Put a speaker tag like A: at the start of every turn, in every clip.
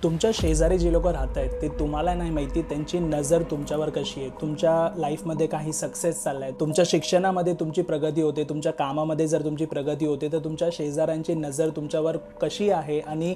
A: तुमच्या शेजारी जी लोकं राहत आहेत ते तुम्हाला नाही माहिती त्यांची नजर तुमच्यावर कशी आहे, तुमच्या लाईफमध्ये काही सक्सेस चालला आहे, तुमच्या शिक्षणामध्ये तुमची प्रगती होते, तुमच्या कामामध्ये जर तुमची प्रगती होते, तर तुमच्या शेजाऱ्यांची नजर तुमच्यावर कशी आहे आणि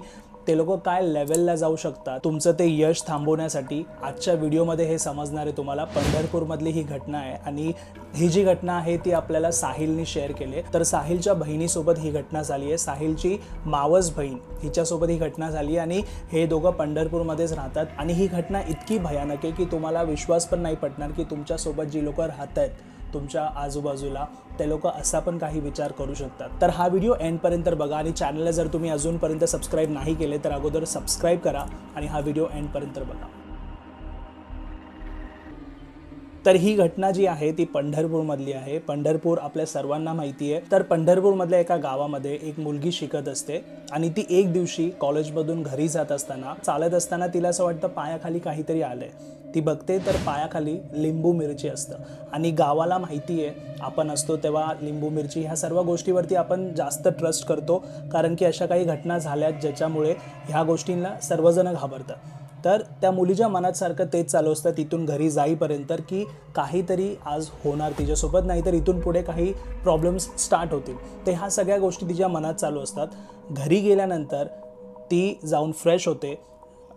A: ते लोक काय लेवलला जाऊ शकतात, तुमचं ते यश थांबवण्यासाठी आजच्या व्हिडिओमध्ये हे समजणार आहे तुम्हाला। पंढरपूरमधली ही घटना आहे आणि ही जी घटना आहे ती आपल्याला साहिलने शेअर केली। तर साहिलच्या बहिणीसोबत ही घटना झाली आहे, साहिलची मावस बहीण हिच्यासोबत ही घटना झाली आणि हे दोघं पंढरपूरमध्येच राहतात आणि ही घटना इतकी भयानक आहे की तुम्हाला विश्वास पण नाही पटणार की तुमच्यासोबत जी लोक राहत आहेत तुमच्या आजूबाजूला ते लोक असा पण काही विचार करू शकतात। तर हा व्हिडिओ एंडपर्यंत बघा आणि चॅनलला जर तुम्ही अजूनपर्यंत सबस्क्राईब नाही केले तर अगोदर सबस्क्राईब करा आणि हा व्हिडिओ एंडपर्यंत बघा। तर ही घटना जी आहे ती पंढरपूरमधली आहे। पंढरपूर आपल्या सर्वांना माहिती आहे। तर पंढरपूरमधल्या एका गावामध्ये एक मुलगी शिकत असते आणि ती एक दिवशी कॉलेजमधून घरी जात असताना चालत असताना तिला असं वाटतं पायाखाली काहीतरी आलंय। ती बघते तर पायाखाली लिंबू मिरची असतं आणि गावाला माहिती आहे आपण असतो तेव्हा लिंबू मिरची ह्या सर्व गोष्टीवरती आपण जास्त ट्रस्ट करतो, कारण की अशा काही घटना झाल्यात ज्याच्यामुळे ह्या गोष्टींना सर्वजण घाबरतात। तर त्या मुलीच्या मनात सारखं तेच चालू असतं तिथून घरी जाईपर्यंत की काहीतरी आज होणार तिच्यासोबत, नाहीतर इथून पुढे काही प्रॉब्लेम्स स्टार्ट होतील। तर ह्या सगळ्या गोष्टी तिच्या मनात चालू असतात। घरी गेल्यानंतर ती जाऊन फ्रेश होते,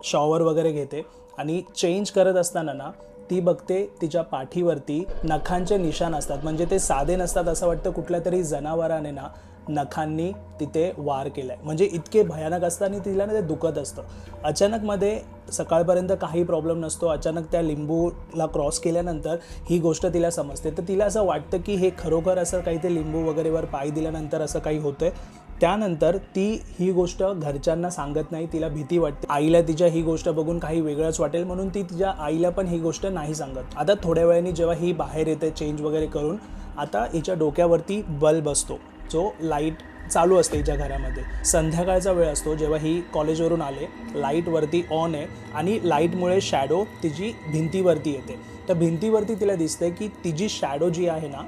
A: शॉवर वगैरे घेते आणि चेंज करत असताना ना ती बघते तिच्या पाठीवरती नखांचे निशाण असतात, म्हणजे ते साधे नसतात, असं वाटतं कुठल्या तरी जनावराने ना नखांनी तिथे वार केलाय, म्हणजे इतके भयानक असतात आणि तिला ना ते दुखत असतं। अचानक मध्ये सकाळपर्यंत काही प्रॉब्लेम नसतो, अचानक त्या लिंबूला क्रॉस केल्यानंतर ही गोष्ट तिला समजते। तर तिला असं वाटतं की हे खरोखर असं काही ते लिंबू वगैरेवर पाय दिल्यानंतर असं काही होतंय। त्यानंतर ती ही गोष्ट घरच्यांना सांगत नाही, तिला भीती वाटते आईला तिच्या ही गोष्ट बघून काही वेगळंच वाटेल म्हणून ती तिच्या आईला पण ही गोष्ट नाही सांगत। आता थोड्या वेळाने जेव्हा ही बाहेर येते चेंज वगैरे करून, आता हिच्या डोक्यावरती बल्ब असतो जो लाईट चालू असते हिच्या घरामध्ये। संध्याकाळचा वेळ असतो जेव्हा ही कॉलेजवरून आले, लाईट वरती ऑन आहे आणि लाईटमुळे शॅडो तिची भिंतीवरती येते। तर भिंतीवरती तिला दिसते की तिची शॅडो जी आहे ना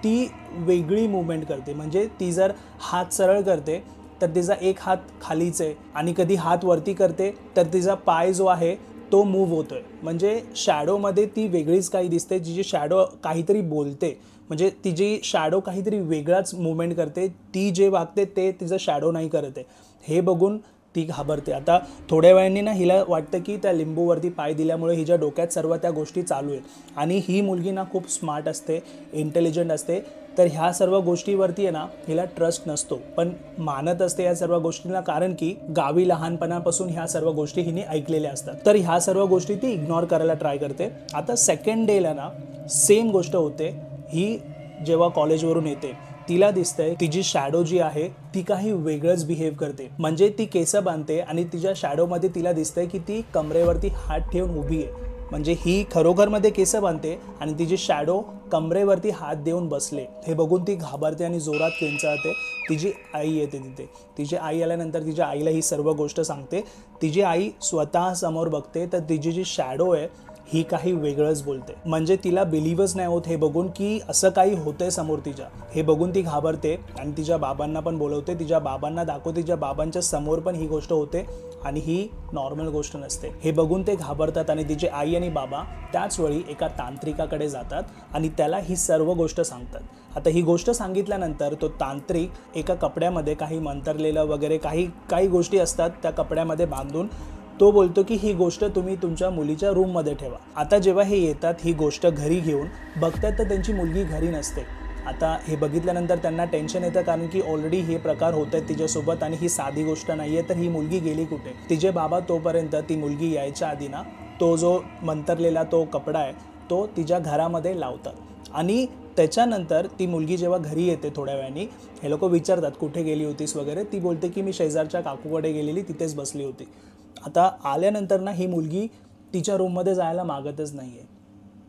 A: ती वेगळी मूवमेंट करते, म्हणजे ती जर हात सरळ करते तर तिचा एक हात खालीच आहे आणि कधी हात वरती करते तर तिचा पाय जो आहे तो मूव्ह होतोय, म्हणजे शॅडोमध्ये ती वेगळीच काही दिसते। जिची शॅडो काहीतरी बोलते, म्हणजे तिची शॅडो काहीतरी वेगळाच मूवमेंट करते, ती जे वागते ते तिचं शॅडो नाही करत आहे। हे बघून ती घाबरते। आता थोड्या वेळाने ना हिला वाटतं की त्या लिंबूवरती पाय दिल्यामुळे हिच्या डोक्यात सर्व त्या गोष्टी चालू आहेत आणि ही मुलगी ना खूप स्मार्ट असते, इंटेलिजंट असते। तर ह्या सर्व गोष्टीवरती आहे ना हिला ट्रस्ट नसतो, पण मानत असते या सर्व गोष्टींना, कारण की गावी लहानपणापासून ह्या सर्व गोष्टी हिने ऐकलेल्या असतात। तर ह्या सर्व गोष्टी ती इग्नोर करायला ट्राय करते। आता सेकंड डेला ना सेम गोष्ट होते। ही जेव्हा कॉलेजवरून येते तिला दिसतंय तिची शॅडो जी आहे ती काही वेगळंच बिहेव करते, म्हणजे ती केस बांधते आणि तिच्या शॅडोमध्ये तिला दिसतंय की ती कमरेवरती हात ठेवून उभी आहे, म्हणजे ही खरोखरमध्ये केस बांधते आणि तिची शॅडो कमरेवरती हात देऊन बसले। हे बघून ती घाबरते आणि जोरात किंचाळते। तिची आई येते तिथे, तिची आई आल्यानंतर तिच्या आईला ही सर्व गोष्ट सांगते। तिची आई स्वतः समोर बघते तर तिची जी शॅडो आहे ही काही वेगळंच बोलते, म्हणजे तिला बिलीव्हच नाही होत हे बघून की असं काही होतंय समोर तिच्या। हे बघून ती घाबरते आणि तिच्या बाबांना पण बोलवते, तिच्या बाबांना दाखवते, तिच्या बाबांच्या समोर पण ही गोष्ट होते आणि ही नॉर्मल गोष्ट नसते। हे बघून ते घाबरतात आणि तिचे आई आणि बाबा त्याच वेळी एका तांत्रिकाकडे जातात आणि त्याला ही सर्व गोष्ट सांगतात। आता ही गोष्ट सांगितल्यानंतर तो तांत्रिक एका कपड्यामध्ये काही मंतरलेलं वगैरे काही गोष्टी असतात त्या कपड्यामध्ये बांधून तो बोलतो की ही गोष्ट तुम्ही तुमच्या मुलीच्या रूममध्ये ठेवा। आता जेव्हा हे येतात ही गोष्ट घरी घेऊन बघतात तर त्यांची मुलगी घरी नसते। आता हे बघितल्यानंतर त्यांना टेन्शन येतं, कारण की ऑलरेडी हे प्रकार होत आहेत तिच्यासोबत आणि ही साधी गोष्ट नाही आहे, तर ही मुलगी गेली कुठे। तिचे बाबा तोपर्यंत ती मुलगी यायच्या आधी ना तो जो मंतरलेला तो कपडा आहे तो तिच्या घरामध्ये लावतात आणि त्याच्यानंतर ती मुलगी जेव्हा घरी येते थोड्या वेळाने हे लोक विचारतात कुठे गेली होतीस वगैरे, ती बोलते की मी शेजारच्या काकूकडे गेलेली, तिथेच बसली होती। आता आल्यानंतर ना ही मुलगी तिच्या रूममध्ये जायला मागतच नाही आहे।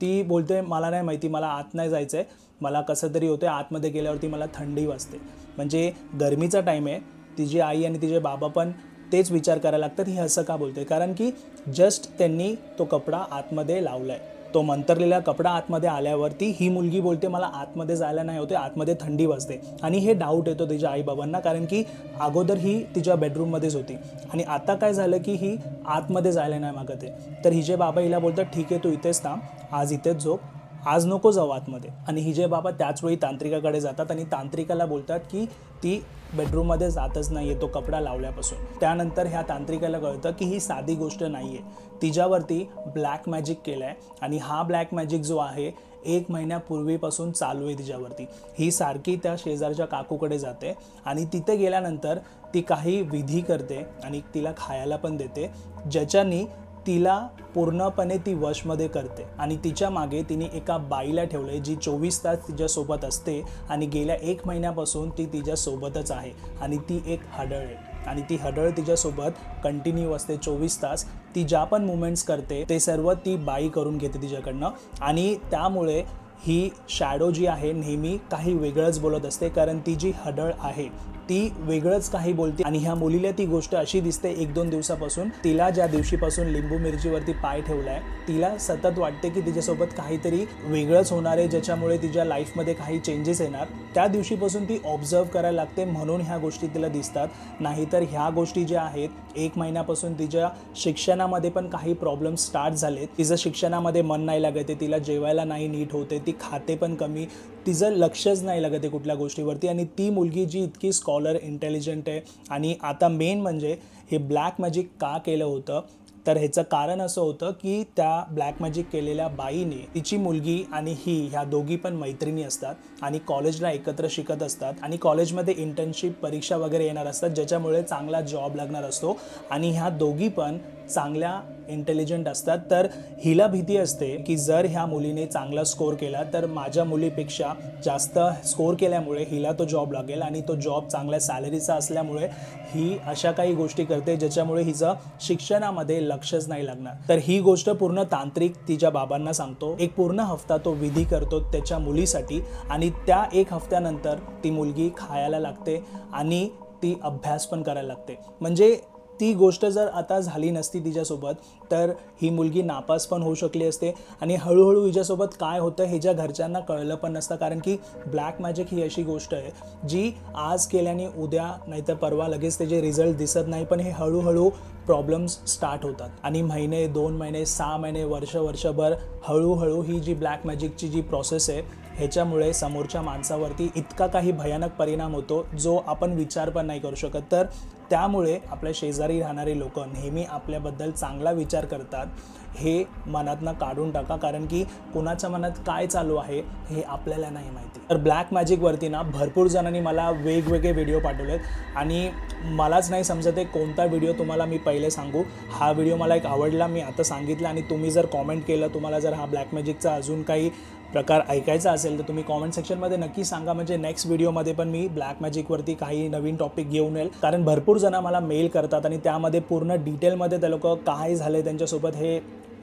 A: ती बोलते मला नाही माहिती, मला आत नाही जायचं आहे, मला कसं तरी होतं, आतमध्ये गेल्यावरती मला थंडी वाजते, म्हणजे गरमीचा टाईम आहे। तिची आई आणि तिचे बाबा पण तेच विचार करायला लागतात ही असं का बोलते, कारण की जस्ट त्यांनी तो कपडा आतमध्ये लावला आहे। तो मंतरलेला कपडा आतमध्ये आल्यावरती ही मुलगी बोलते मला आतमध्ये जायला नाही होते, आतमध्ये थंडी वाजते. आणि हे डाऊट येतो तिच्या आईबाबांना, कारण की अगोदर ही तिच्या बेडरूममध्येच होती आणि आता काय झालं की ही आतमध्ये जायला नाही मागत आहे. तर हिचे बाबा हिला बोलतात ठीक आहे तू इथेच थांब, आज इथेच झोप, आज नको जाऊ आतमध्ये. आणि हिचे बाबा त्याचवेळी तांत्रिकाकडे जातात आणि तांत्रिकाला बोलतात की ती बेडरूममध्ये जातच नाही आहे तो कपडा लावल्यापासून. त्यानंतर ह्या तांत्रिकाला कळतं की ही साधी गोष्ट नाही आहे, तिच्यावरती ब्लॅक मॅजिक केलं आहे आणि हा ब्लॅक मॅजिक जो आहे 1 महिन्यापूर्वीपासून चालू आहे तिच्यावरती. ही सारखी त्या शेजारच्या काकूकडे जाते आणि तिथे गेल्यानंतर ती काही विधी करते आणि तिला खायला पण देते, ज्याच्यानी तिला पूर्णपणे ती वशमध्ये करते. आणि तिच्या मागे तिने एका बाईला ठेवले जी 24 तास तिच्यासोबत असते आणि गेल्या 1 महिन्यापासून ती तिच्यासोबतच आहे. आणि ती एक हडळ आहे आणि ती हडळ तिच्यासोबत कंटिन्यू असते 24 तास. ती ज्या पण मुवमेंट्स करते ते सर्व ती बाई करून घेते तिच्याकडनं. आणि त्यामुळे ही शॅडो जी आहे नेहमी काही वेगळंच बोलत असते, कारण ती जी हडळ आहे ती वेगळंच काही बोलते. आणि ह्या मुलीला ती गोष्ट अशी दिसते 1-2 दिवसापासून, तिला ज्या दिवशीपासून लिंबू मिरचीवरती पाय ठेवलाय तिला सतत वाटते की तिच्यासोबत काहीतरी वेगळंच होणार आहे, ज्याच्यामुळे तिच्या लाईफमध्ये काही चेंजेस येणार. त्या दिवशीपासून ती ऑब्झर्व करायला लागते, म्हणून ह्या गोष्टी तिला दिसतात. नाहीतर ह्या गोष्टी ज्या आहेत 1 महिन्यापासून तिच्या शिक्षणामध्ये पण काही प्रॉब्लेम स्टार्ट झालेत. तिचं शिक्षणामध्ये मन नाही लागत आहे, तिला जेवायला नाही नीट होते, ती खाते पण कमी, तिचं लक्षच नाही लागत आहे कुठल्या गोष्टीवरती. आणि ती मुलगी जी इतकी स्कॉलर इंटेलिजंट आहे. आणि आता मेन म्हणजे हे ब्लॅक मॅजिक का केलं होतं, तर ह्याचं कारण असं होतं की त्या ब्लॅक मॅजिक केलेल्या बाईने तिची मुलगी आणि ही ह्या दोघी पण मैत्रिणी असतात आणि कॉलेजला एकत्र शिकत असतात आणि कॉलेजमध्ये इंटर्नशिप परीक्षा वगैरे येणार असतात, ज्याच्यामुळे चांगला जॉब लागणार असतो. आणि ह्या दोघी पण चांगल्या इंटेलिजंट असतात. तर हिला भीती असते की जर ह्या मुलीने चांगला स्कोर केला तर माझ्या मुलीपेक्षा जास्त स्कोर केल्यामुळे हिला तो जॉब लागेल आणि तो जॉब चांगल्या सॅलरीचा असल्यामुळे ही अशा काही गोष्टी करते ज्याच्यामुळे हिचं शिक्षणामध्ये लक्षच नाही लागणार. तर ही गोष्ट पूर्ण तांत्रिक तिच्या बाबांना सांगतो. एक पूर्ण हफ्ता तो विधी करतो त्याच्या मुलीसाठी आणि त्या 1 हफ्त्यानंतर ती मुलगी खायला लागते आणि ती अभ्यास पण करायला लागते. म्हणजे ती गोष्ट जर आता झाली नसती तिच्यासोबत तर ही मुलगी नापास पण होऊ शकली असते. आणि हळूहळू हिच्यासोबत काय होतं हे ज्या घरच्यांना कळलं पण नसतं, कारण की ब्लॅक मॅजिक ही अशी गोष्ट आहे जी आज केल्याने उद्या नाहीतर परवा लगेच त्याचे रिझल्ट दिसत नाही, पण हे हळूहळू प्रॉब्लेम्स स्टार्ट होतात. आणि महिने 2 महिने 6 महिने वर्षभर हळूहळू ही जी ब्लॅक मॅजिकची जी प्रोसेस आहे ह्याच्यामुळे समोरच्या माणसावरती इतका काही भयानक परिणाम होतो जो आपण विचार पण नाही करू शकत. तर त्यामुळे आपल्या शेजारी राहणारे लोक नेहमी आपल्याबद्दल चांगला विचार करतात हे मनातनं काढून टाका, कारण की कुणाच्या मनात काय चालू आहे हे आपल्याला नाही माहिती. तर ब्लॅक मॅजिकवरती ना भरपूर जणांनी मला वेगवेगळे व्हिडिओ पाठवलेत आणि मलाच नाही समजत आहे कोणता व्हिडिओ तुम्हाला मी पहिले सांगू. हा व्हिडिओ मला एक आवडला, मी आता सांगितलं. आणि तुम्ही जर कॉमेंट केलं, तुम्हाला जर हा ब्लॅक मॅजिकचा अजून काही प्रकार ऐकायचा असेल तर तुम्ही कॉमेंट सेक्शनमध्ये नक्की सांगा, म्हणजे नेक्स्ट व्हिडिओमध्ये पण मी ब्लॅक मॅजिकवरती काही नवीन टॉपिक घेऊन येईल. कारण भरपूर जण मला मेल करतात आणि त्यामध्ये पूर्ण डिटेलमध्ये ते लोक काय झाले त्यांच्यासोबत हे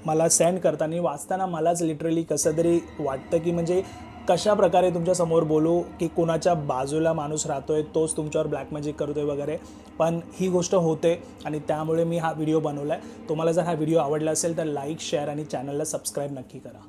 A: मला सेंड करतात आणि वाचताना मलाच लिटरली कसं तरी वाटतं की म्हणजे कशा प्रकारे तुमच्यासमोर बोलू की कोणाच्या बाजूला माणूस राहतोय तोच तुमच्यावर ब्लॅक मॅजिक करतोय वगैरे. पण ही गोष्ट होते आणि त्यामुळे मी हा व्हिडिओ बनवला आहे. तुम्हाला जर हा व्हिडिओ आवडला असेल तर लाईक, शेअर आणि चॅनलला सबस्क्राईब नक्की करा.